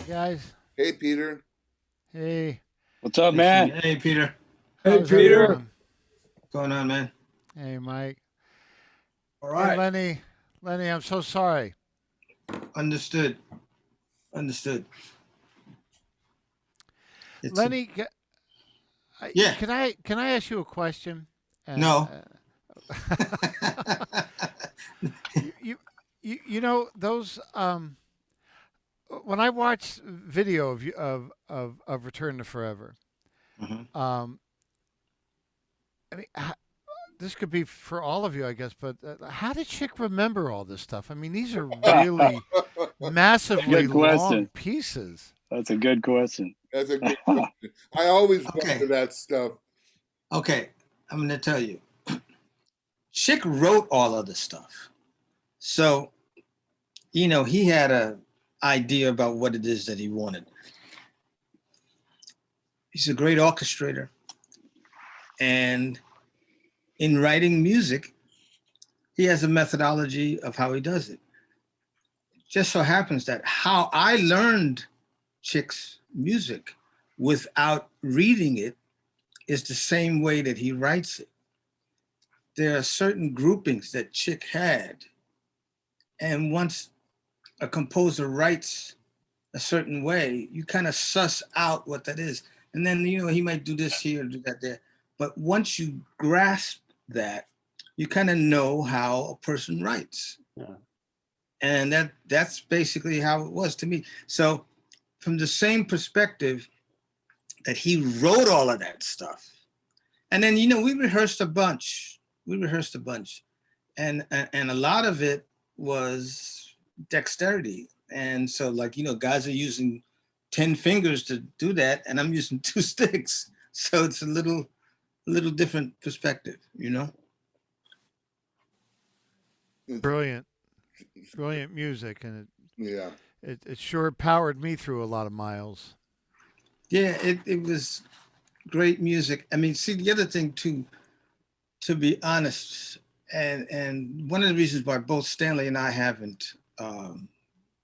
Guys. Hey, Peter. Hey. What's up, man? Hey, Peter. How's Hey, Peter. everyone? What's going on, man? Hey, Mike. All Hey, right. Lenny. Lenny, I'm so sorry. Understood. Lenny, yeah. Can I ask you a question? No. You know those when I watched video of you of Return to Forever. Mm-hmm. I mean, this could be for all of you, I guess, but how did Chick remember all this stuff? I mean, these are really massively long pieces. That's a good question. That's a good question. I always wonder that stuff. Okay, I'm going to tell you. Chick wrote all of the stuff. So, you know, he had an idea about what it is that he wanted. He's a great orchestrator. And in writing music, he has a methodology of how he does it. Just so happens that how I learned Chick's music without reading it is the same way that he writes it. There are certain groupings that Chick had. And once a composer writes a certain way, you kind of suss out what that is. And then, you know, he might do this here, do that there. But once you grasp that, you kind of know how a person writes. Yeah. And that's basically how it was to me. So from the same perspective that he wrote all of that stuff. And then, you know, we rehearsed a bunch. And a lot of it was dexterity. And so, like, you know, guys are using 10 fingers to do that, and I'm using 2 sticks. So it's a little different perspective, you know? Brilliant music, and it sure powered me through a lot of miles. Yeah, it was great music. I mean, see, the other thing too, to be honest, and one of the reasons why both Stanley and I haven't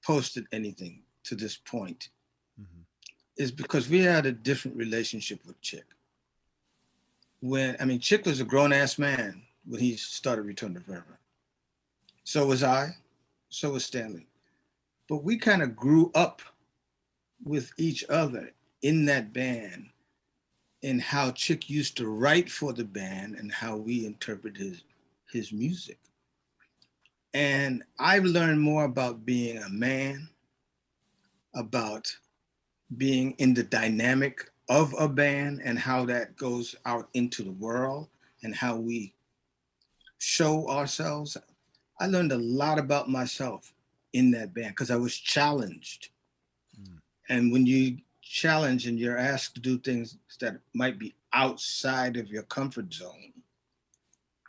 posted anything to this point is because we had a different relationship with Chick. Chick was a grown-ass man when he started Return to Forever. So was I, so was Stanley. But we kind of grew up with each other in that band, in how Chick used to write for the band and how we interpreted his music. And I've learned more about being a man, about being in the dynamic of a band and how that goes out into the world and how we show ourselves. I learned a lot about myself in that band because I was challenged. And when you challenge and you're asked to do things that might be outside of your comfort zone,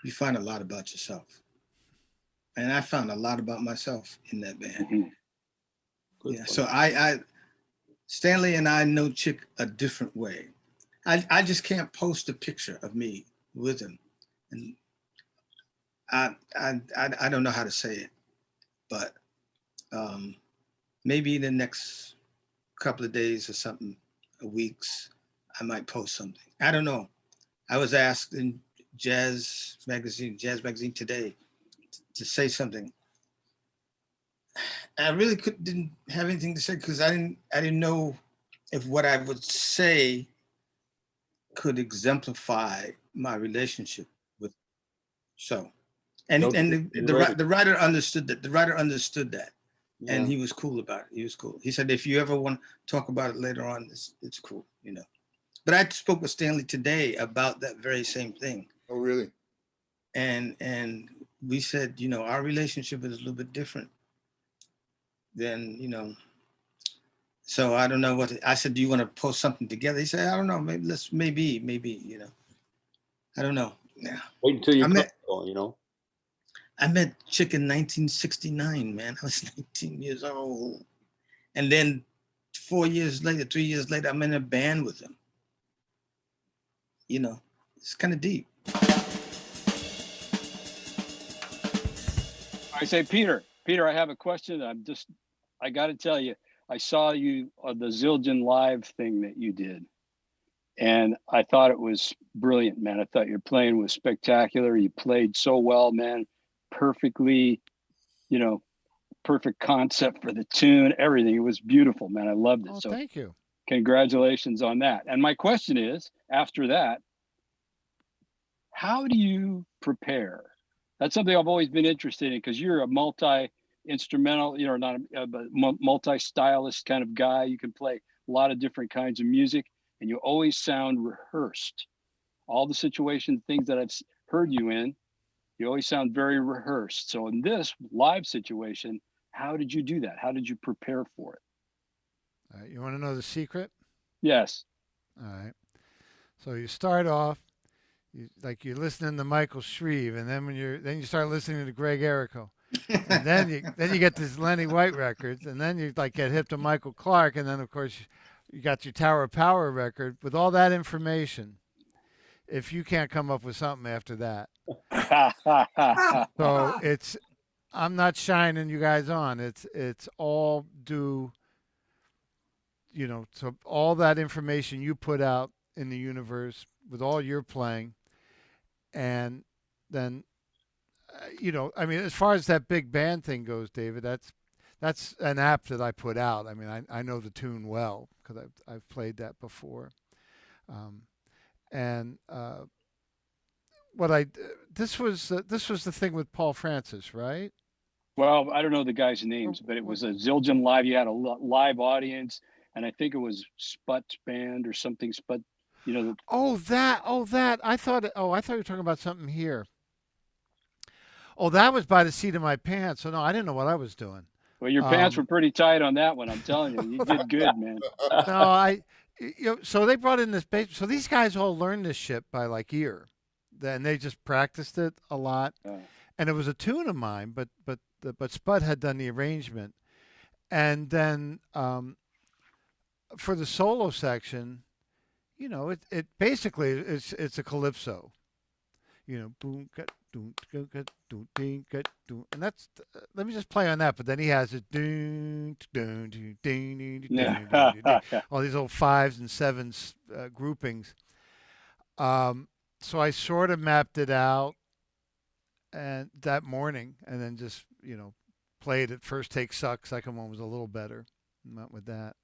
you find a lot about yourself. And I found a lot about myself in that band. Yeah, so Stanley and I know Chick a different way. I just can't post a picture of me with him. And I don't know how to say it, but maybe in the next couple of days or something, weeks, I might post something. I don't know. I was asked in Jazz Magazine today to say something. I really didn't have anything to say because I didn't know if what I would say could exemplify my relationship with. So, and the writer understood that. The writer understood that, and he was cool about it. He was cool. He said, if you ever want to talk about it later on, it's cool, you know. But I spoke with Stanley today about that very same thing. Oh, really? And we said, you know, our relationship is a little bit different than, you know. So I don't know what I said. Do you want to post something together? He said, I don't know. Maybe, you know. I don't know. Yeah. Wait until you you know. I met Chick in 1969, man. I was 19 years old. And then 3 years later, I'm in a band with him. You know, it's kind of deep. I say, Peter, I have a question. I got to tell you, I saw you on the Zildjian Live thing that you did, and I thought it was brilliant, man. I thought your playing was spectacular. You played so well, man, perfectly, perfect concept for the tune, everything. It was beautiful, man. I loved it. Oh, So thank you. congratulations on that. And my question is, after that, how do you prepare? That's something I've always been interested in, because you're a multi-instrumental, not but multi-stylist kind of guy. You can play a lot of different kinds of music, and you always sound rehearsed. All the situation things that I've heard you in, you always sound very rehearsed. So in this live situation, how did you do that? How did you prepare for it? All right, you want to know the secret? Yes. All right. So you start off, you're listening to Michael Shrieve, and then you start listening to Greg Errico, and then you get this Lenny White records, and then you get hip to Michael Clark, and then of course you got your Tower of Power record with all that information. If you can't come up with something after that, so I'm not shining you guys on. It's all due, to all that information you put out in the universe with all your playing. And then, as far as that big band thing goes, David, that's an app that I put out. I mean, I know the tune well because I've played that before. This was the thing with Paul Francis, right? Well, I don't know the guys' names, but it was a Zildjian Live. You had a live audience, and I think it was Sput's band or something. Sput, that. I thought you were talking about something here. Oh, that was by the seat of my pants. So no, I didn't know what I was doing. Well, your pants were pretty tight on that one. I'm telling you, you did good, man. No, so they brought in this bass. So these guys all learned this shit by ear, and they just practiced it a lot. And it was a tune of mine, but Spud had done the arrangement, and then for the solo section, it basically it's a calypso, boom, and that's let me just play on that. But then he has it all these old fives and sevens groupings. So I sort of mapped it out and that morning, and then just played it. First take sucked, second one was a little better. Went with that.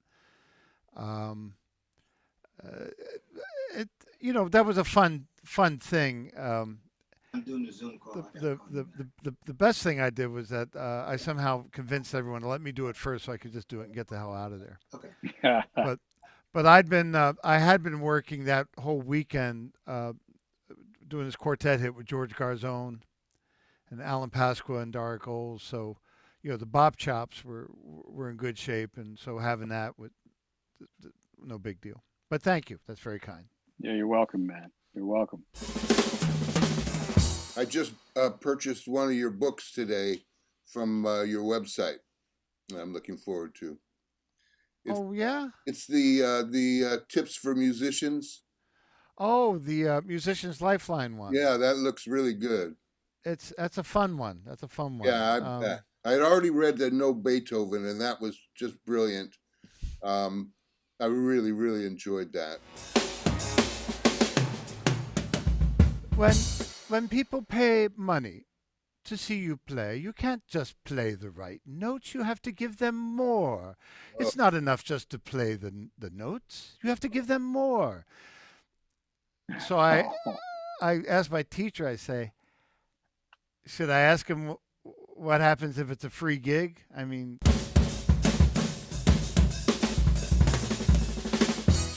That was a fun thing. I'm doing the Zoom call. The best thing I did was that I somehow convinced everyone to let me do it first, so I could just do it and get the hell out of there. Okay. But I had been working that whole weekend doing this quartet hit with George Garzone and Alan Pasqua and Dark Oles. So, the bop chops were in good shape, and so having that no big deal. But thank you. That's very kind. Yeah, you're welcome, man. You're welcome. I just purchased one of your books today from your website. I'm looking forward to. It's the tips for musicians. Oh, the Musician's Lifeline one. Yeah, that looks really good. That's a fun one. Yeah, I bet. I'd already read the No Beethoven, and that was just brilliant. I really, really enjoyed that. When people pay money to see you play, you can't just play the right notes. You have to give them more. It's not enough just to play the notes. You have to give them more. So I asked my teacher, I say, should I ask him what happens if it's a free gig? I mean,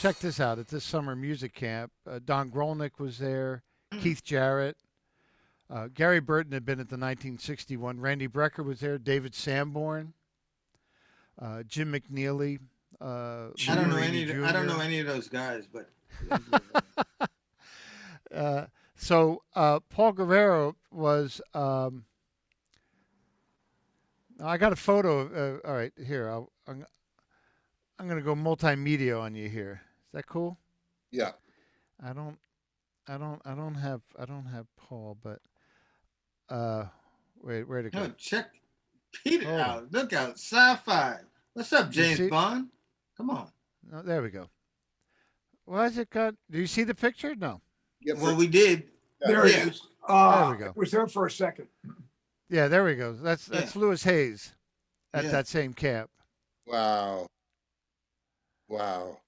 check this out. At this summer music camp, Don Grolnick was there, Keith Jarrett, Gary Burton had been at the 1961. Randy Brecker was there, David Sanborn, Jim McNeely. I don't know any of those guys, but. So Paul Guerrero was. I got a photo. All right, here. I'm going to go multimedia on you here. Is that cool? Yeah. I don't have Paul, but wait, where'd it go? No, check Peter out. Look out, sci-fi. What's up, You James see- Bond? Come on. Oh, there we go. Why is it got? Do you see the picture? No. Yeah, Well, we did. There Yeah. it is. There we go. It was there for a second. Yeah, there we go. That's Lewis Hayes at Yeah. that same camp. wow. Wow.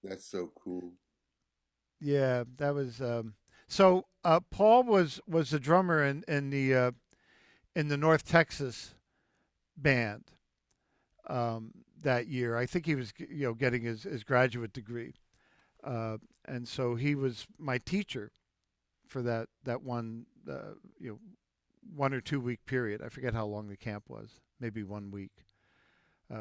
That's so cool. Yeah, that was. So Paul was the drummer in the North Texas band that year. I think he was getting his graduate degree, and so he was my teacher for that one 1 or 2 week period. I forget how long the camp was. Maybe 1 week,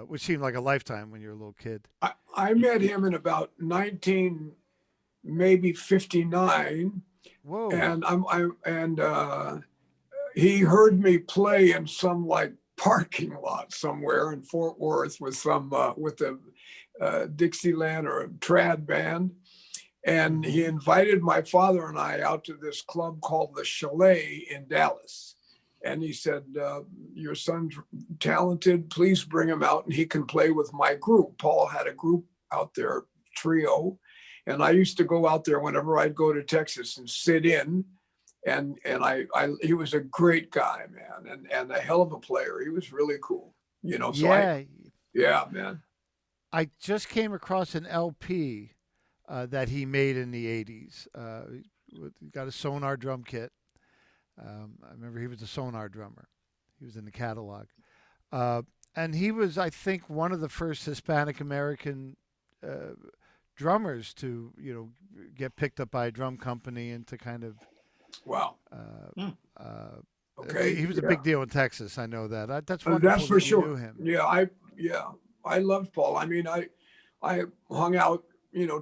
which seemed like a lifetime when you're a little kid. I met him in about 1959, Whoa! and he heard me play in some like parking lot somewhere in Fort Worth with the Dixieland or a trad band. And he invited my father and I out to this club called the Chalet in Dallas. And he said, your son's talented, please bring him out and he can play with my group. Paul had a group out there, trio. And I used to go out there whenever I'd go to Texas and sit in. And he was a great guy, man, and a hell of a player. He was really cool, So yeah, man. I just came across an LP that he made in the '80s. He got a Sonar drum kit. I remember he was a Sonar drummer. He was in the catalog, and he was, I think, one of the first Hispanic American drummers to get picked up by a drum company and to kind of. Wow. Okay. He was a big deal in Texas. I know that. That's wonderful. That's for that sure. You knew him. Yeah, I loved Paul. I mean, I hung out,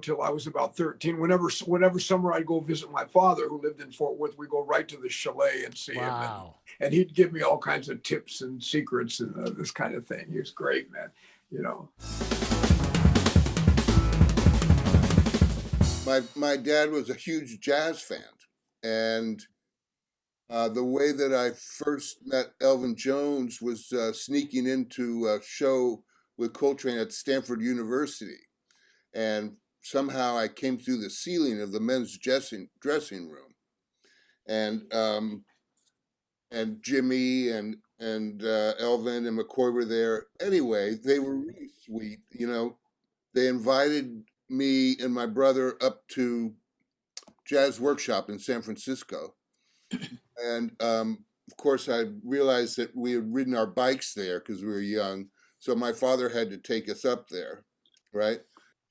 till I was about 13. Whenever summer I'd go visit my father who lived in Fort Worth, we go right to the Chalet and see him. And he'd give me all kinds of tips and secrets and this kind of thing. He was great, man. My dad was a huge jazz fan, and the way that I first met Elvin Jones was sneaking into a show with Coltrane at Stanford University, and somehow I came through the ceiling of the men's dressing room, and Jimmy and Elvin and McCoy were there. Anyway, they were really sweet. They invited me and my brother up to Jazz Workshop in San Francisco. And of course, I realized that we had ridden our bikes there because we were young. So my father had to take us up there, right?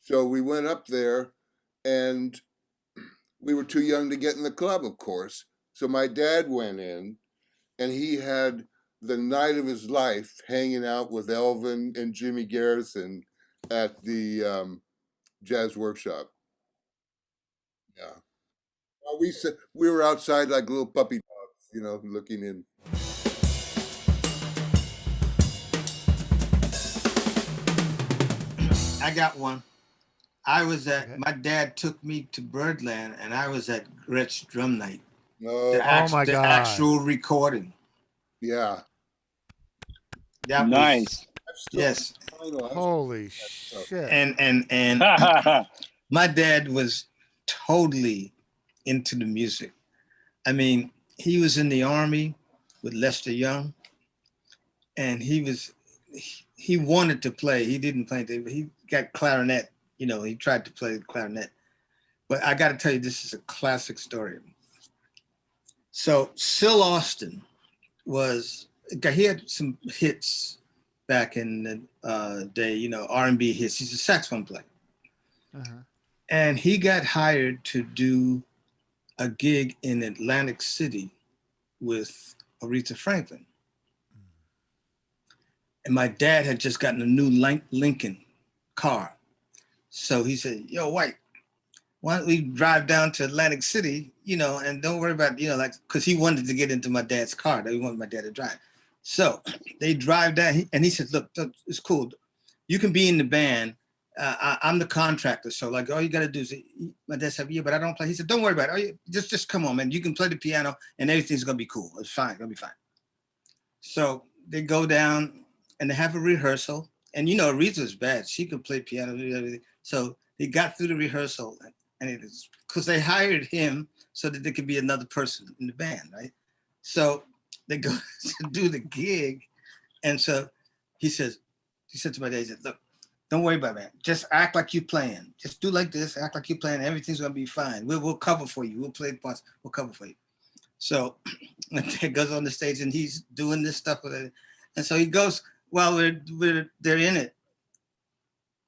So we went up there and we were too young to get in the club, of course. So my dad went in and he had the night of his life hanging out with Elvin and Jimmy Garrison at the Jazz Workshop. Yeah. Well, we were outside like little puppy dogs, looking in. I got one. My dad took me to Birdland and I was at Gretsch Drum Night. Oh, my God. The actual recording. Yeah. That nice. Yes. Holy shit. And my dad was totally into the music. I mean, he was in the Army with Lester Young, and he wanted to play. He didn't play, but he got clarinet. He tried to play the clarinet. But I got to tell you, this is a classic story. So Syl Austin he had some hits back in the day, R&B hits. He's a saxophone player. Uh-huh. And he got hired to do a gig in Atlantic City with Aretha Franklin. And my dad had just gotten a new Lincoln car. So he said, yo, White, why don't we drive down to Atlantic City, and don't worry about, because he wanted to get into my dad's car. He wanted my dad to drive. So they drive down, and he said, look, it's cool. You can be in the band. I'm the contractor. So all you got to do is, my dad said, yeah, but I don't play. He said, don't worry about it. Just come on, man. You can play the piano and everything's going to be cool. It's fine. It's going to be fine. So they go down and they have a rehearsal. And Aretha's bad. She could play piano and everything. So he got through the rehearsal, and it is because they hired him so that there could be another person in the band, right? So they go to do the gig, and so he said to my dad, he said, "Look, don't worry about that. Just act like you're playing. Just do like this. Act like you're playing. Everything's gonna be fine. We'll cover for you. We'll play the parts. We'll cover for you." So he goes on the stage and he's doing this stuff with it, and so he goes while they're in it.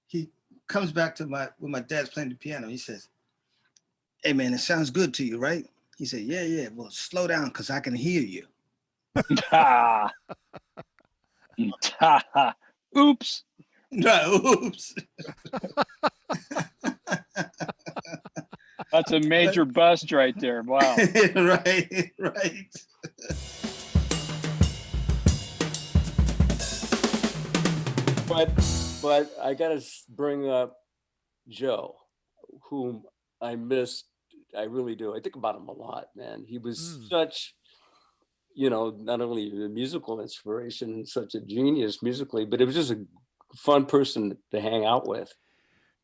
He comes back to when my dad's playing the piano. He says, "Hey man, it sounds good to you, right?" He said, "Yeah. Well, slow down because I can hear you." Oops. No, oops. That's a major bust right there. Wow. right. But I gotta bring up Joe, whom I missed. I really do. I think about him a lot, man. He was such, not only a musical inspiration and such a genius musically, but it was just a fun person to hang out with.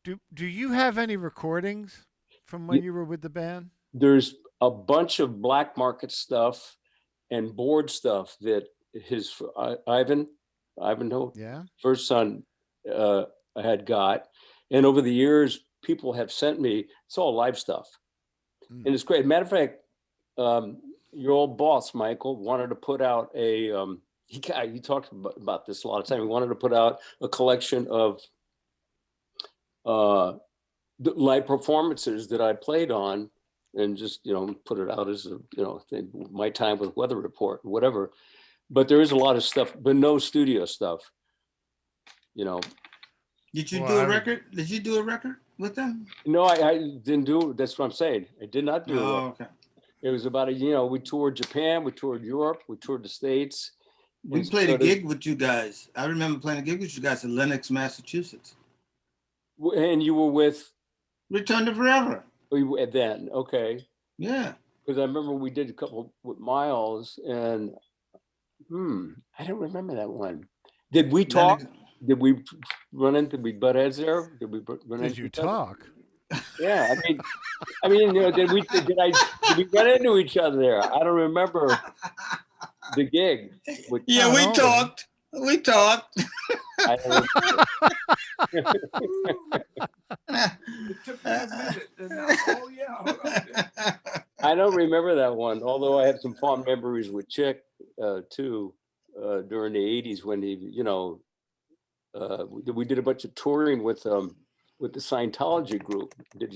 Do you have any recordings from when you were with the band? There's a bunch of black market stuff and board stuff that his Ivanhoe, first son, had got. And over the years, people have sent me, it's all live stuff. And it's great. Matter of fact, your old boss, Michael, wanted to put out he talked about this a lot of time. He wanted to put out a collection of the live performances that I played on, and just put it out as my time with Weather Report, whatever. But there is a lot of stuff, but no studio stuff. Did you do a record? Did you do a record with them? No, I didn't do. That's what I'm saying. I did not do it. Okay. It was about we toured Japan, we toured Europe, we toured the States. We played a gig with you guys. I remember playing a gig with you guys in Lenox, Massachusetts. And you were with Return to Forever. Then, okay. Yeah. Because I remember we did a couple with Miles, and I don't remember that one. Did we talk? Did we run into? Did we butt heads there? Did we run into? Did you talk? Yeah, I mean, did we run into each other there? I don't remember the gig. Yeah, we talked. We talked. I don't It took me a minute. Oh yeah. I don't remember that one, although I have some fond memories with Chick too, during the 80s when we did a bunch of touring with the Scientology group. You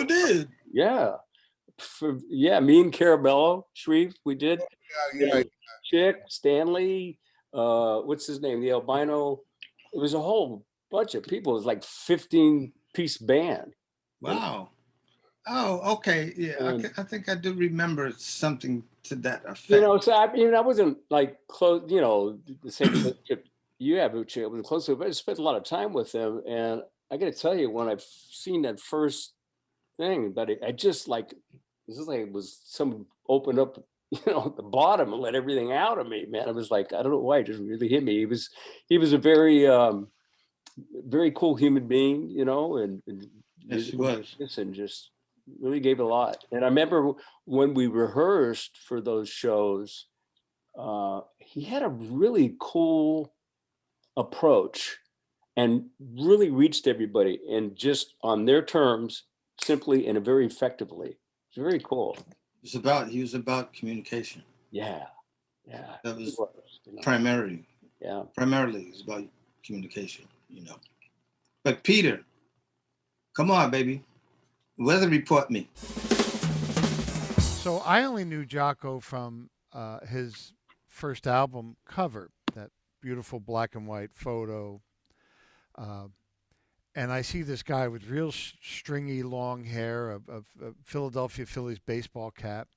did? Yeah. Me and Carabello, Shrieve, we did. Yeah. Chick, Stanley, what's his name? The albino. It was a whole bunch of people. It was like 15-piece band. Wow. Oh, okay. Yeah, I think I do remember something to that effect. So I wasn't like close, the same relationship you have, which I was close to, but I spent a lot of time with them. And I got to tell you, when I've seen that first thing, but I just like, this is like it was someone opened up, at the bottom and let everything out of me, man. I was like, I don't know why, it just really hit me. He was a very, very cool human being, and yes, he was. And just really gave a lot. And I remember when we rehearsed for those shows, he had a really cool approach and really reached everybody and just on their terms, simply and very effectively. It's very cool. He was about communication. Yeah. That was primarily. Yeah. Primarily it's about communication, But Peter, come on, baby. Weather report me. So I only knew Jocko from his first album cover, that beautiful black and white photo. And I see this guy with real stringy long hair, a Philadelphia Phillies baseball cap,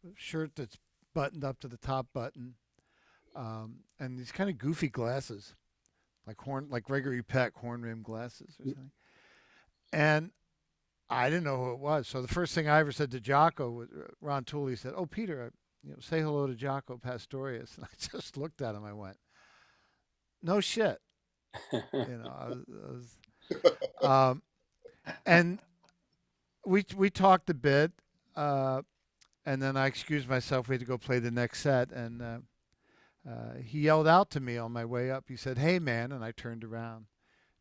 a shirt that's buttoned up to the top button, and these kind of goofy glasses, like Gregory Peck horn rimmed glasses or something. And I didn't know who it was. So the first thing I ever said to Jocko was Ron Tooley said, "Oh, Peter, say hello to Jocko Pastorius." And I just looked at him. I went, no shit. I was, and we talked a bit, and then I excused myself. We had to go play the next set, and he yelled out to me on my way up. He said, "Hey, man," and I turned around.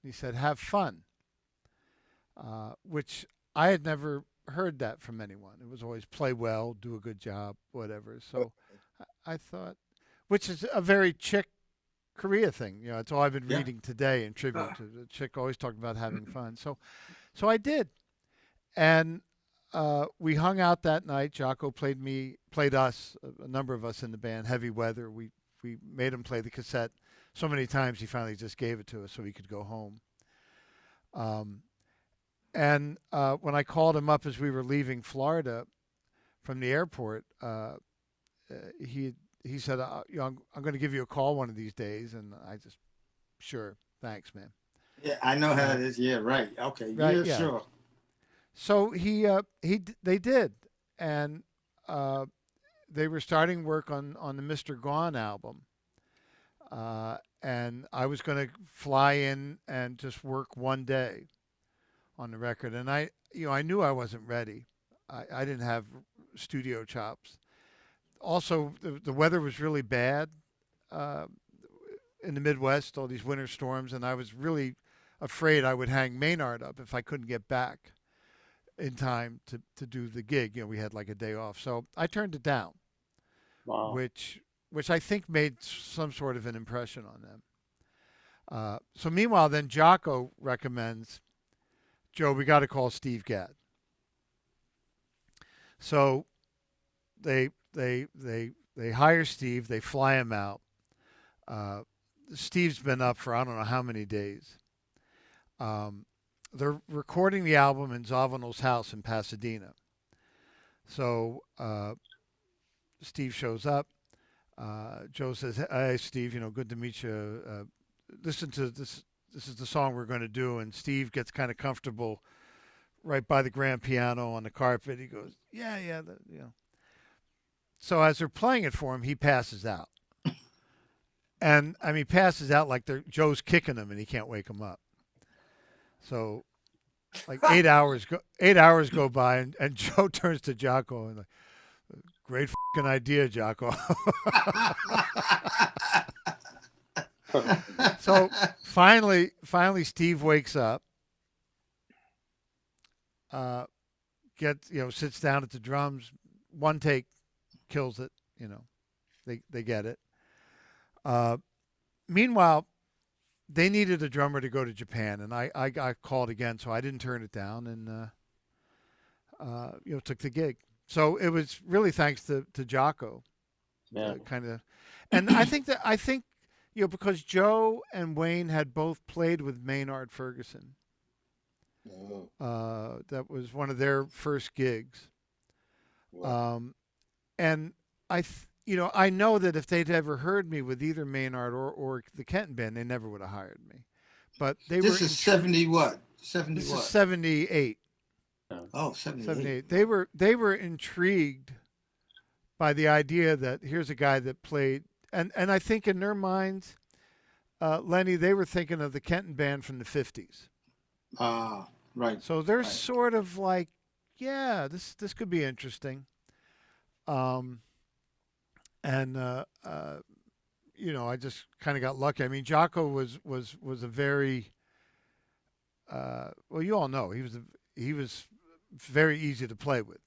He said, "Have fun," which I had never heard that from anyone. It was always play well, do a good job, whatever. So I thought, which is a very Chick Corea thing. It's all I've been reading today in tribute to the Chick. Always talking about having fun. So I did, and we hung out that night. Jocko played us, a number of us in the band. Heavy Weather. We made him play the cassette so many times he finally just gave it to us so he could go home. And when I called him up as we were leaving Florida from the airport, he said, I'm going to give you a call one of these days. And I just, sure, thanks, man. Yeah, I know how it is. Yeah, right. Okay, right, yeah, sure. So they did, and they were starting work on the Mr. Gone album, and I was going to fly in and just work one day on the record, and I knew I wasn't ready. I didn't have studio chops. Also, the weather was really bad in the Midwest, all these winter storms, and I was really afraid I would hang Maynard up if I couldn't get back in time to do the gig. We had like a day off. So I turned it down, Wow. which I think made some sort of an impression on them. So meanwhile, then Jocko recommends, Joe, we got to call Steve Gadd. So they hire Steve, they fly him out. Steve's been up for I don't know how many days. They're recording the album in Zawinul's house in Pasadena. So Steve shows up. Joe says, "Hey, Steve, good to meet you. Listen to this. This is the song we're going to do." And Steve gets kind of comfortable right by the grand piano on the carpet. He goes, "Yeah, So as they're playing it for him, he passes out. And I mean, passes out like Joe's kicking him and he can't wake him up. So like 8 hours go by and Joe turns to Jocko and like, "Great fucking idea, Jocko." So finally Steve wakes up, sits down at the drums, one take, kills it, they get it. Meanwhile, they needed a drummer to go to Japan, and I got called again, so I didn't turn it down, and took the gig. So it was really thanks to Jocko, kind of, and I think because Joe and Wayne had both played with Maynard Ferguson. That was one of their first gigs. Wow. And I know that if they'd ever heard me with either Maynard or the Kenton Band, they never would have hired me. But this is 70 what? 70 this what? is 78. Oh, 78. 78. They were intrigued by the idea that here's a guy that played, and I think in their minds, Lenny, they were thinking of the Kenton Band from the 50s. Right. So they're sort of like, yeah, this could be interesting. I just kind of got lucky. I mean, Jocko was a very, well, you all know he was very easy to play with.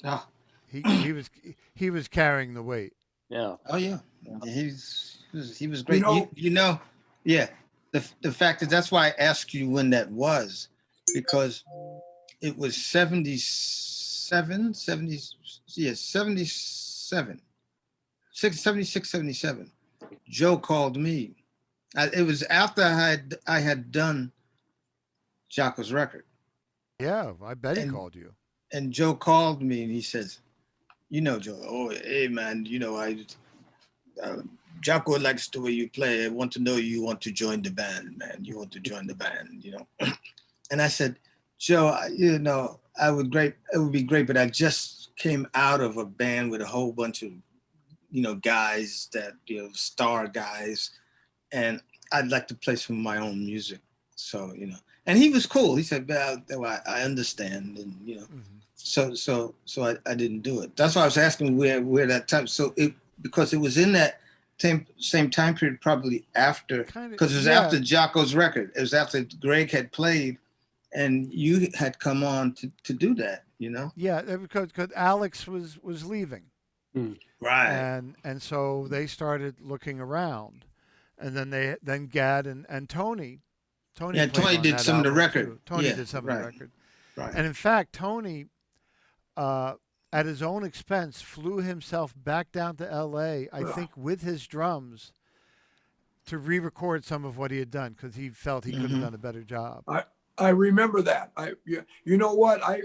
Ah. He was carrying the weight. Yeah. Oh yeah. He was great. Yeah. The fact that's why I asked you when that was, because it was 77. 76, 77. Joe called me. It was after I had done Jocko's record. Yeah, I bet he called you. And Joe called me and he says, Joe, oh, hey man, Jocko likes the way you play. I want to know you want to join the band, man. You want to join the band, And I said, Joe, it would be great, but I just came out of a band with a whole bunch of, guys that, star guys. And I'd like to play some of my own music. So, and he was cool. He said, well, I understand. And, so I didn't do it. That's why I was asking where that time. So because it was in that same time period, probably after, because it was after Jocko's record. It was after Greg had played and you had come on to do that, Yeah, because Alex was leaving. Right. And so they started looking around. And then Gad and Tony. Tony did some of the record. Too. Tony did some of the record. Right. And in fact, Tony, at his own expense, flew himself back down to L.A., I think, with his drums to re-record some of what he had done because he felt he could have done a better job. I remember that. You know what? I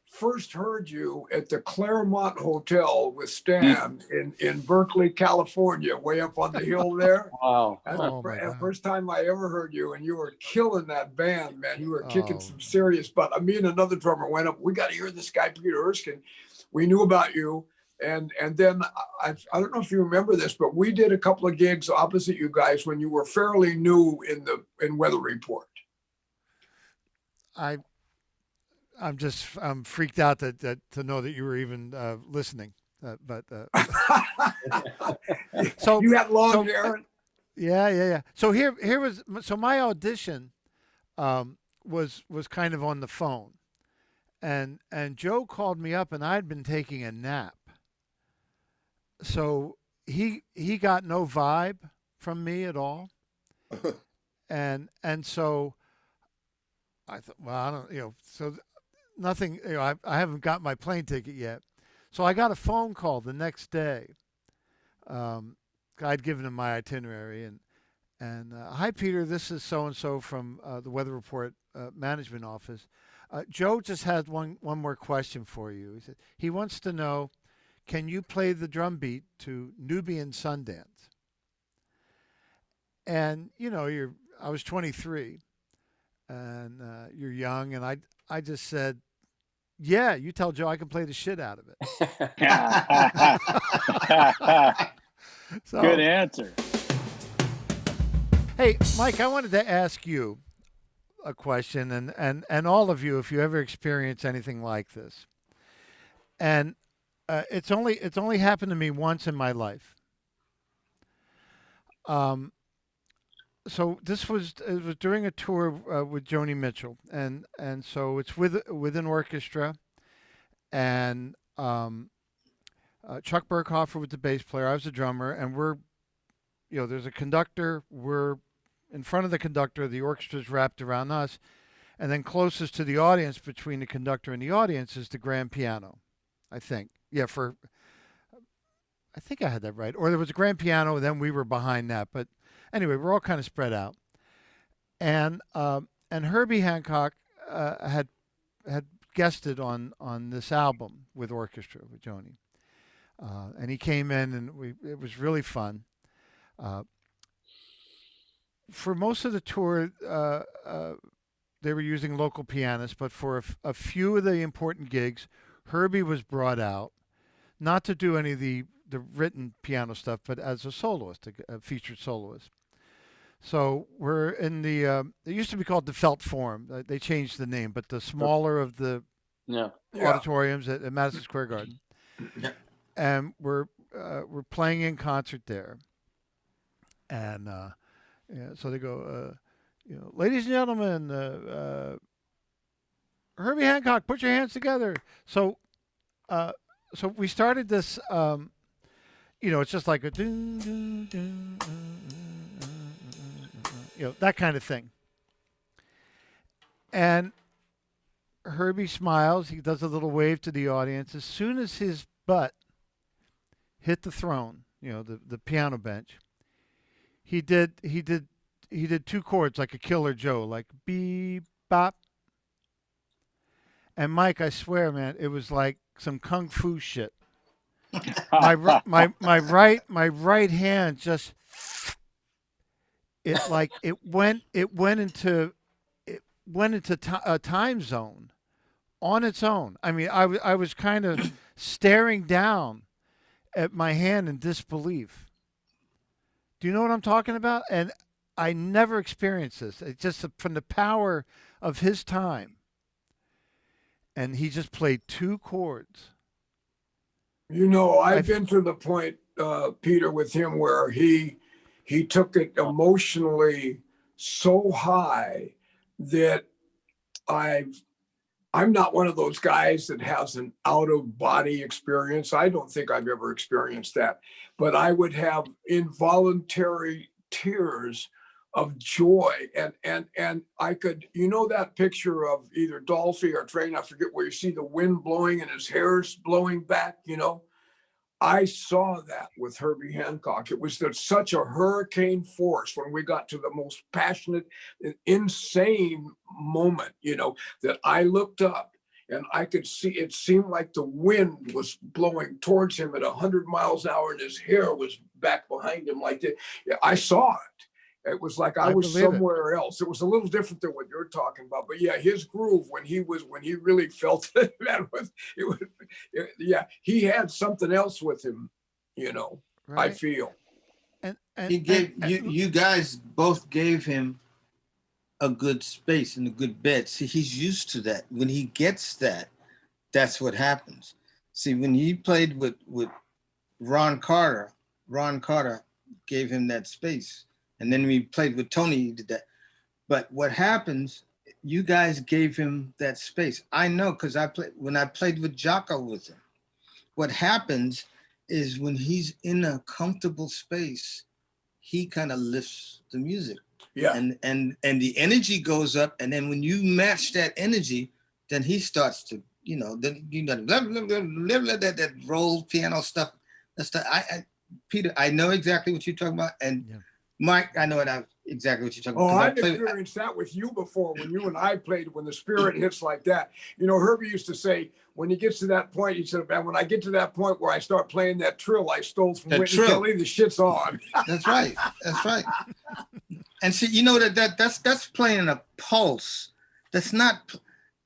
first heard you at the Claremont Hotel with Stan in Berkeley, California, way up on the hill there. Wow. That's the first time I ever heard you, and you were killing that band, man. You were kicking some serious butt. Me and another drummer went up. We got to hear this guy, Peter Erskine. We knew about you. And then I don't know if you remember this, but we did a couple of gigs opposite you guys when you were fairly new in Weather Report. I'm freaked out that to know that you were even listening. So you had long hair. Yeah. So here was my audition was kind of on the phone, and Joe called me up, and I'd been taking a nap. So he got no vibe from me at all, and so I thought, well, I don't, so nothing, I haven't got my plane ticket yet. So I got a phone call the next day. I'd given him my itinerary and hi, Peter, this is so-and-so from the Weather Report management office. Joe just had one more question for you. He said he wants to know, can you play the drum beat to Nubian Sundance? And, I was 23. And you're young, and I just said, yeah, you tell Joe I can play the shit out of it. So, good answer. Hey, Mike, I wanted to ask you a question, and all of you, if you ever experience anything like this. And it's only happened to me once in my life. So it was during a tour with Joni Mitchell, and so it's with an orchestra, and Chuck Berghofer was the bass player. I was the drummer, and we're, there's a conductor. We're in front of the conductor. The orchestra's wrapped around us, and then closest to the audience, between the conductor and the audience, is the grand piano. I think, I think I had that right. Or there was a grand piano, and then we were behind that, but. Anyway, we're all kind of spread out, and Herbie Hancock had guested on this album with orchestra with Joni, and he came in, and it was really fun. For most of the tour, they were using local pianists, but for a few of the important gigs, Herbie was brought out, not to do any of the written piano stuff, but as a soloist, a featured soloist. So we're in the, it used to be called the Felt Forum. They changed the name, but the smaller of the auditoriums at Madison Square Garden. Yeah. And we're playing in concert there. And so they go, ladies and gentlemen, Herbie Hancock, put your hands together. So we started this, it's just like a dun, dun, dun, that kind of thing. And Herbie smiles. He does a little wave to the audience. As soon as his butt hit the throne, the piano bench, he did two chords like a Killer Joe, like beep bop. And Mike, I swear, man, it was like some kung fu shit. My right hand just it went into a time zone on its own. I mean, I was kind of staring down at my hand in disbelief. Do you know what I'm talking about? And I never experienced this. It's just from the power of his time. And he just played 2 chords. You know, I've been to the point, Peter, with him where he took it emotionally so high that I'm not one of those guys that has an out of body experience. I don't think I've ever experienced that, but I would have involuntary tears of joy. And I could, you know, that picture of either Dolphy or Train, I forget, where you see the wind blowing and his hair's blowing back, you know, I saw that with Herbie Hancock. It was such a hurricane force when we got to the most passionate, insane moment, you know, that I looked up and I could see, it seemed like the wind was blowing towards him at 100 miles an hour and his hair was back behind him like that. I saw it. It was like I was somewhere else. It was a little different than what you're talking about, but yeah, his groove when he really felt it, yeah, he had something else with him, you know. Right. I feel. And he gave you guys both gave him a good space and a good bed. See, he's used to that. When he gets that, that's what happens. See, when he played with Ron Carter gave him that space. And then we played with Tony, he did that. But what happens, you guys gave him that space. I know, because when I played with Jocko with him, what happens is when he's in a comfortable space, he kind of lifts the music. Yeah. And the energy goes up. And then when you match that energy, then he starts to, you know, that roll piano stuff. That's Peter, I know exactly what you're talking about. And yeah. Mike, I know exactly what you're talking about. I've experienced that with you before when you and I played, when the spirit hits like that. You know, Herbie used to say, when he gets to that point, he said, man, when I get to that point where I start playing that trill I stole from Whitney Kelly, the shit's on. That's right. That's right. And see, you know, that's playing a pulse. That's not,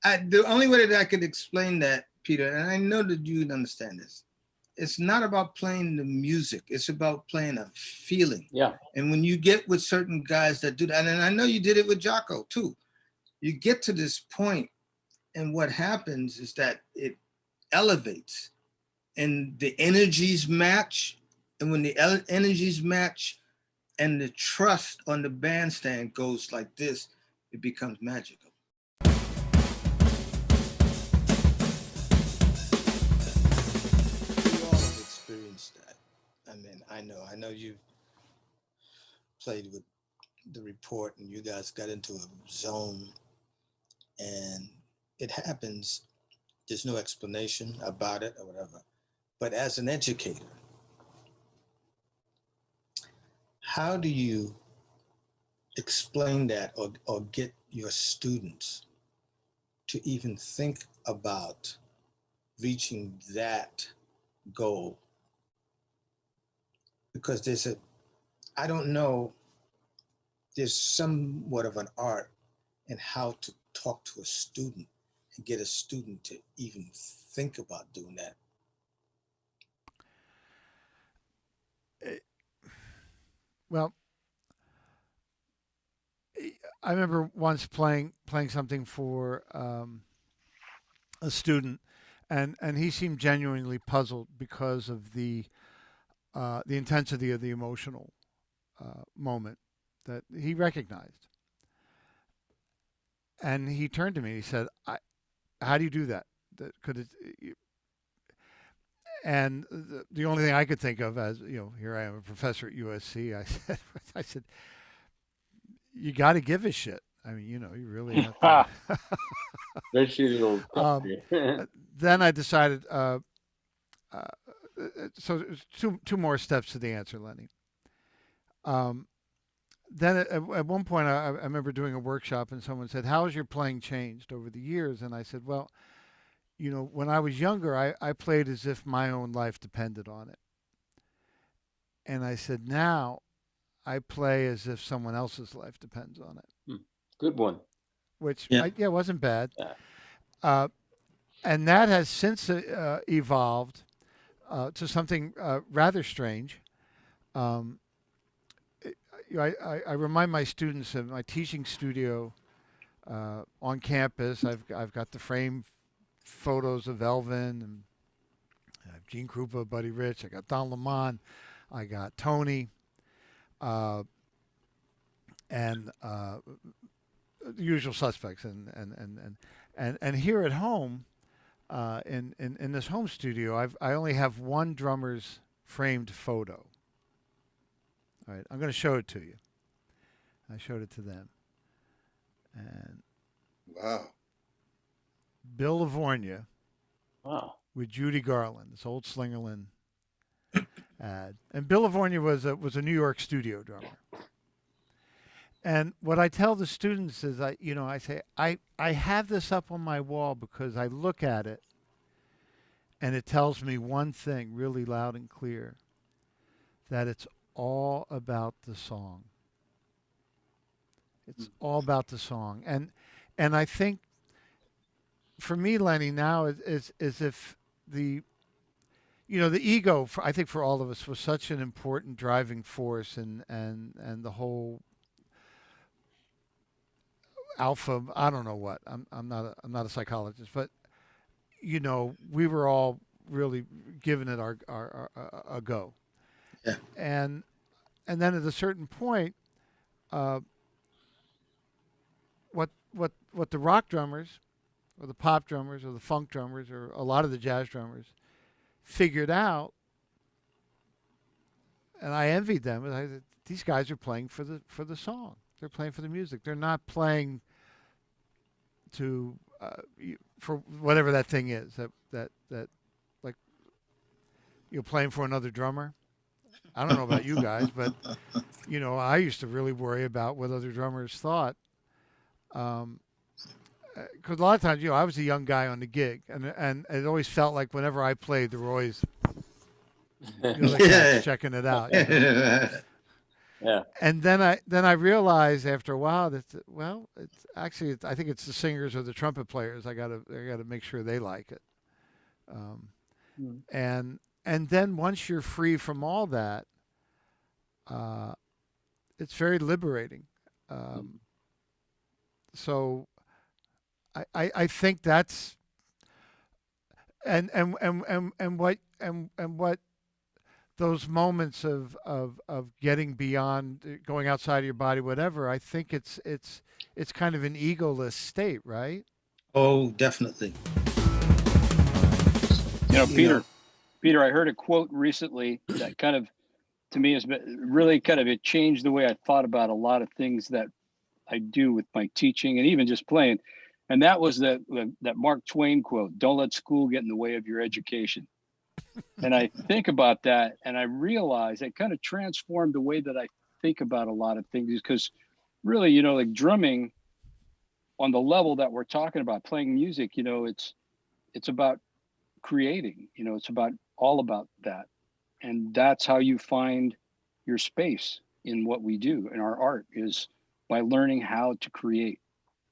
the only way that I could explain that, Peter, and I know that you'd understand this, it's not about playing the music. It's about playing a feeling. Yeah. And when you get with certain guys that do that, and I know you did it with Jocko too, you get to this point and what happens is that it elevates and the energies match. And when the energies match and the trust on the bandstand goes like this, it becomes magical. That. I mean, I know you played with the report and you guys got into a zone and it happens. There's no explanation about it or whatever. But as an educator, how do you explain that or get your students to even think about reaching that goal? Because there's somewhat of an art in how to talk to a student and get a student to even think about doing that. Well, I remember once playing something for a student, and he seemed genuinely puzzled because of the intensity of the emotional moment that he recognized. And he turned to me and he said, how do you do that? And the only thing I could think of, as you know, here I am, a professor at USC, I said, you got to give a shit. I mean, you know, you really have to. Then I decided, so two more steps to the answer, Lenny. Then at one point, I remember doing a workshop and someone said, how has your playing changed over the years? And I said, well, you know, when I was younger, I played as if my own life depended on it. And I said, now I play as if someone else's life depends on it. Good one. Which, wasn't bad. Yeah. And that has since evolved to something rather strange. I remind my students of my teaching studio on campus. I've got the frame photos of Elvin, and I have Gene Krupa, Buddy Rich. I got Don Lemon. I got Tony, and the usual suspects. And here at home, in this home studio, I only have one drummer's framed photo. All right, I'm going to show it to you. I showed it to them. And Wow. Bill Livornia Wow. with Judy Garland, this old Slingerland ad. And Bill Livornia was a New York studio drummer. And what I tell the students is, I say, I have this up on my wall because I look at it and it tells me one thing really loud and clear, that it's all about the song. It's all about the song. And I think for me, Lenny, now is if the ego, I think for all of us, was such an important driving force, and the whole alpha, I don't know what. I'm not a psychologist, but we were all really giving it a go. Yeah. And then at a certain point, what the rock drummers or the pop drummers or the funk drummers or a lot of the jazz drummers figured out, and I envied them. These guys are playing for the song. They're playing for the music. They're not playing for whatever that thing is that like you're playing for another drummer. I don't know about you guys, but I used to really worry about what other drummers thought. Because a lot of times, I was a young guy on the gig, and it always felt like whenever I played, there were always the cats checking it out. Yeah. And then I realized after a while that it's actually, I think it's the singers or the trumpet players. I gotta make sure they like it. And then once you're free from all that, it's very liberating. So I think that's and what those moments of getting beyond, going outside of your body, whatever. I think it's kind of an egoless state, right? Oh, definitely. Peter, I heard a quote recently that kind of, to me, has been really kind of, it changed the way I thought about a lot of things that I do with my teaching and even just playing. And that was that Mark Twain quote, "Don't let school get in the way of your education." And I think about that, and I realize it kind of transformed the way that I think about a lot of things, because really, like drumming on the level that we're talking about, playing music, it's about creating, it's all about that. And that's how you find your space in what we do in our art, is by learning how to create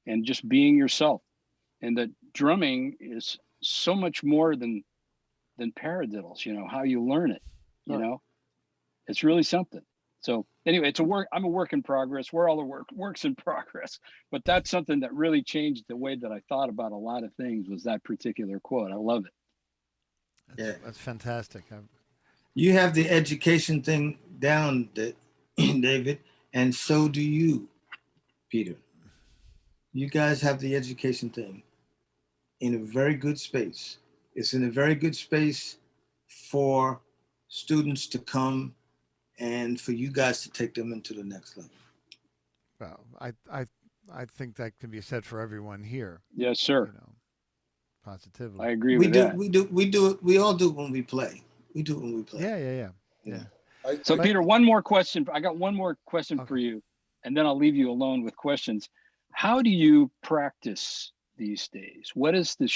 and just being yourself. And that drumming is so much more than paradiddles, how you learn it, it's really something. So anyway, I'm a work in progress. We're all works in progress, but that's something that really changed the way that I thought about a lot of things, was that particular quote. I love it. That's fantastic. You have the education thing down, David, and so do you, Peter. You guys have the education thing in a very good space. It's in a very good space for students to come and for you guys to take them into the next level. Well, I think that can be said for everyone here. Yes, sir. Positively. I agree with that. We do it. We all do it when we play. We do it when we play. Yeah. So Peter, one more question. I got one more question for you, and then I'll leave you alone with questions. How do you practice these days? What is the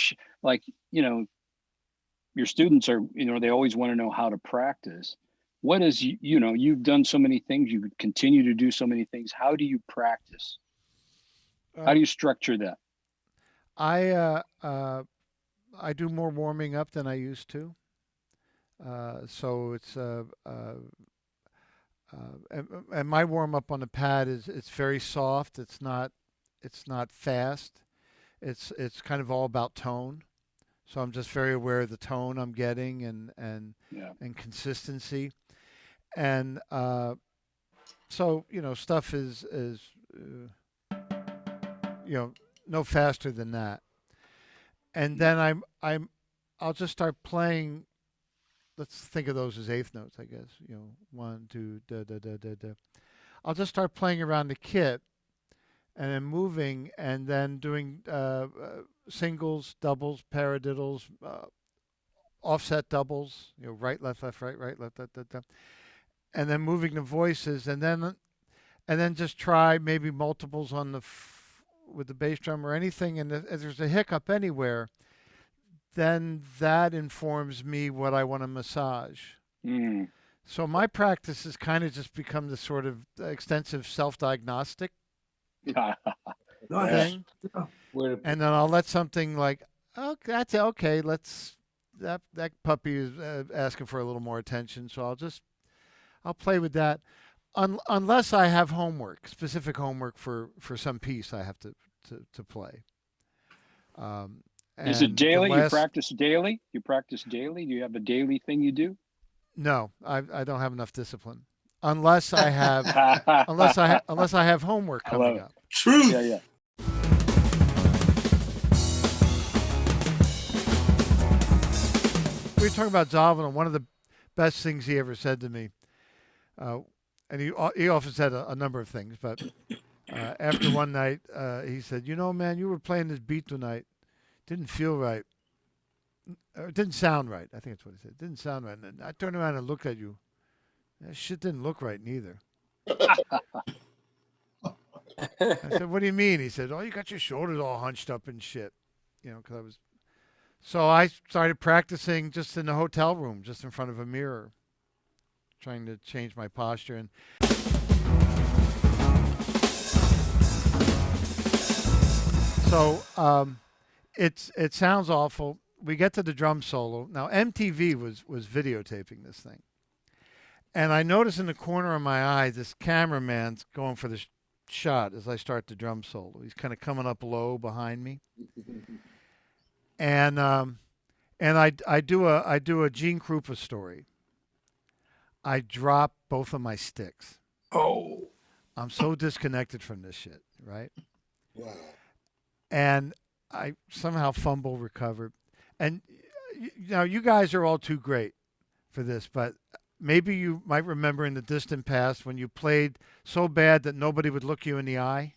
your students are, they always want to know how to practice. What is, you've done so many things, you continue to do so many things. How do you practice? How do you structure that? I do more warming up than I used to. So it's and my warm up on the pad is it's very soft. It's not fast. It's kind of all about tone. So I'm just very aware of the tone I'm getting and consistency. And so stuff is no faster than that. And then I'll just start playing. Let's think of those as eighth notes, I guess. 1, 2, da da da da da. I'll just start playing around the kit, and then moving, and then doing singles, doubles, paradiddles, offset doubles. Right, left, right, left, left, and then moving the voices, and then just try maybe multiples on with the bass drum or anything. And if there's a hiccup anywhere, then that informs me what I want to massage. So my practice has kind of just become this sort of extensive self-diagnostic thing. And then I'll let something like, oh, that's okay. That puppy is asking for a little more attention. So I'll play with that. Unless I have specific homework for some piece I have to play. Is it daily? You practice daily? Do you have a daily thing you do? No, I don't have enough discipline. Unless I have homework coming up. Truth. Yeah. We were talking about Zalvin, and one of the best things he ever said to me, and he often said a number of things, but after one night, he said, man, you were playing this beat tonight. Didn't feel right. It didn't sound right. I think that's what he said. Didn't sound right. And I turned around and looked at you. That shit didn't look right neither. I said, what do you mean? He said, oh, you got your shoulders all hunched up and shit. Because So I started practicing just in the hotel room, just in front of a mirror, trying to change my posture. And so it sounds awful. We get to the drum solo. Now MTV was videotaping this thing, and I notice in the corner of my eye this cameraman's going for the shot as I start the drum solo. He's kind of coming up low behind me, and I do a Gene Krupa story. I drop both of my sticks. Oh, I'm so disconnected from this shit, right? Wow. And I somehow fumble, recover. And you guys are all too great for this, but maybe you might remember in the distant past when you played so bad that nobody would look you in the eye.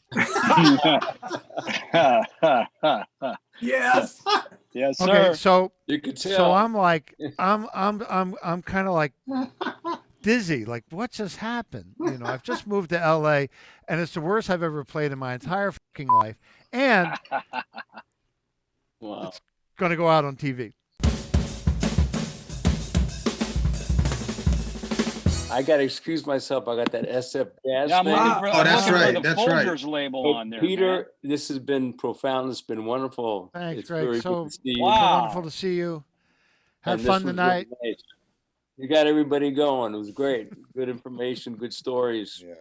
yes. Yes, sir. Okay, so You could tell. So I'm like, I'm kind of like dizzy. Like, what just happened? I've just moved to LA, and it's the worst I've ever played in my entire fucking life, and Wow. it's gonna go out on TV. I got to excuse myself. I got that SF gas Yeah, I'm thing. looking for, Oh, that's I'm looking right, for the that's right. Folgers label But on there. Peter, man. this has been profound. It's been wonderful. Thanks, it's Greg. very So good to see you. Wow. wonderful to see you. Have And this fun was tonight. really nice. You got everybody going. It was great. Good information, good stories. Yeah.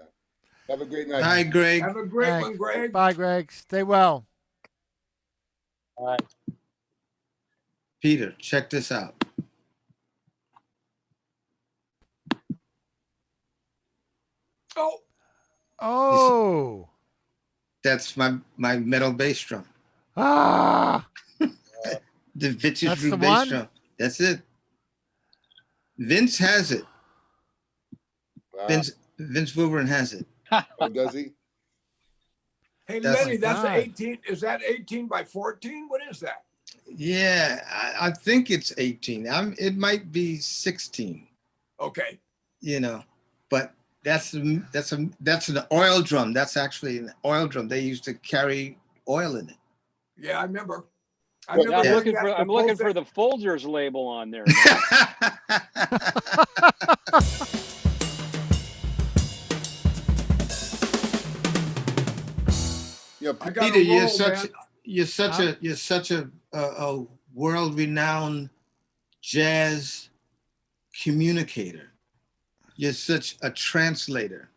Have a great night. Hi, Greg. Have a great Thanks. one, Greg. Bye, Greg. Stay well. All right. Peter, check this out. Oh, Oh. That's my metal bass drum. Ah. The vintage That's Drew the bass one? drum. That's it. Vince has it. Wow. Vince Wilburn has it. Oh, does he? hey, That's- Lenny, that's God. 18. Is that 18 by 14? What is that? Yeah, I think it's 18. It might be 16. Okay. But that's an oil drum. That's actually an oil drum. They used to carry oil in it. Yeah, I remember. I Well, Yeah, remember I'm looking at I'm the looking poster. for the Folgers label on there. Man. Yeah, I got Peter, a you're roll, such man. you're such a world-renowned jazz communicator. You're such a translator,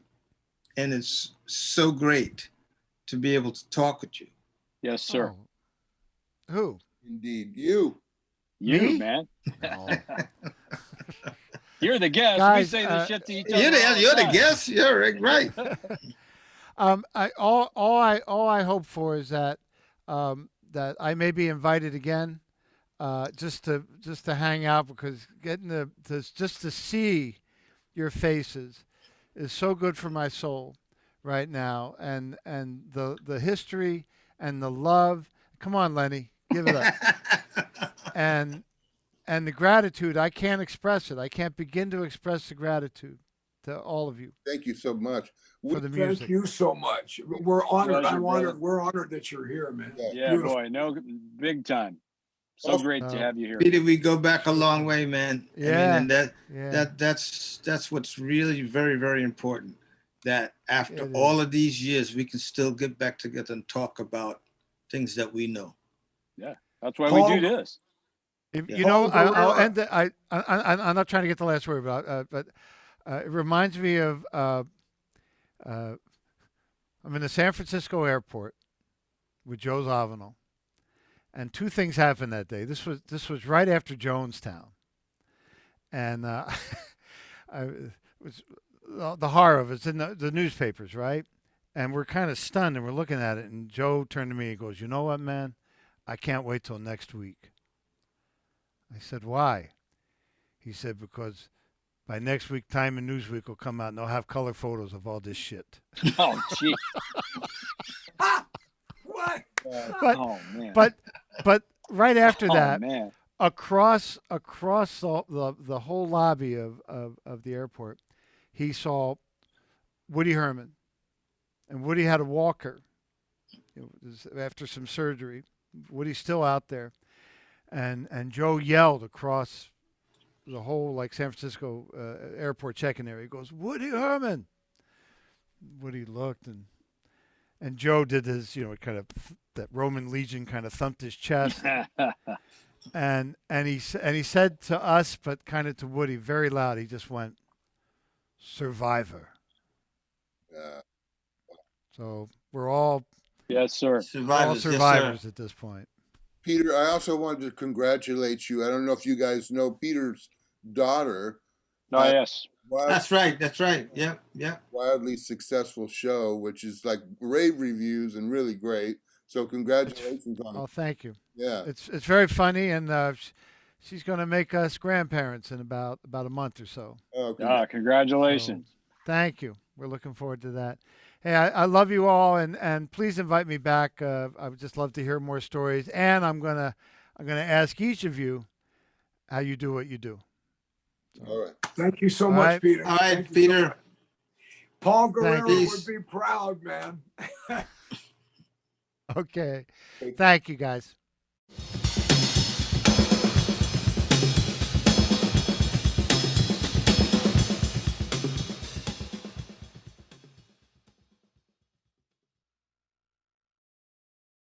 and it's so great to be able to talk with you. Yes, sir. Oh. Who? Indeed, you. You, Me? man. Oh. You're the guest. Guys, we say this shit to each other. You're the time. guest. You're right. All I hope for is that that I may be invited again, just to hang out, because getting to see your faces is so good for my soul right now, and the history and the love. Come on, Lenny, give it up. and the gratitude, I can't express it. I can't begin to express the gratitude to all of you. Thank you so much. For the music. Thank you so much. We're honored. Pleasure, I'm brother. honored. We're honored that you're here, man. Yeah, Beautiful. boy, no, big time. So great to have you here. Peter, we go back a long way, man. Yeah. I mean, and that's what's really very, very important. That after all of these years, we can still get back together and talk about things that we know. Yeah, that's why we do this. You know, I'll end it. I'm not trying to get the last word, but it reminds me of I'm in the San Francisco airport with Joe Zawinul, and two things happened that day. This was right after Jonestown, and it was the horror of it's in the newspapers, right? And we're kind of stunned, and we're looking at it. And Joe turned to me and goes, "You know what, man? I can't wait till next week." I said, "Why?" He said, "Because by next week, Time and Newsweek will come out, and they'll have color photos of all this shit." Oh, gee. What? Oh, man. But right after that, man. across the whole lobby of the airport, he saw Woody Herman, and Woody had a walker. After some surgery, Woody's still out there, and Joe yelled across the whole San Francisco airport check-in area. He goes, "Woody Herman." Woody looked, and Joe did his, kind of that Roman legion kind of thumped his chest, and he said to us, but kind of to Woody, very loud. He just went, "Survivor." So we're all yes, sir. Survivors at this point. Peter, I also wanted to congratulate you. I don't know if you guys know Peter's daughter. Oh, yes. That's right. Yeah. Wildly successful show, which is rave reviews and really great. So congratulations on it. Oh, thank you. Yeah. It's very funny, and she's going to make us grandparents in about a month or so. Oh, congratulations. So, thank you. We're looking forward to that. Hey, I love you all, and please invite me back. I would just love to hear more stories, and I'm gonna ask each of you how you do what you do. So, all right. Thank you so much, Peter. All right, Peter. So Paul Guerrero you. would be proud, man. Okay. Thank you, guys.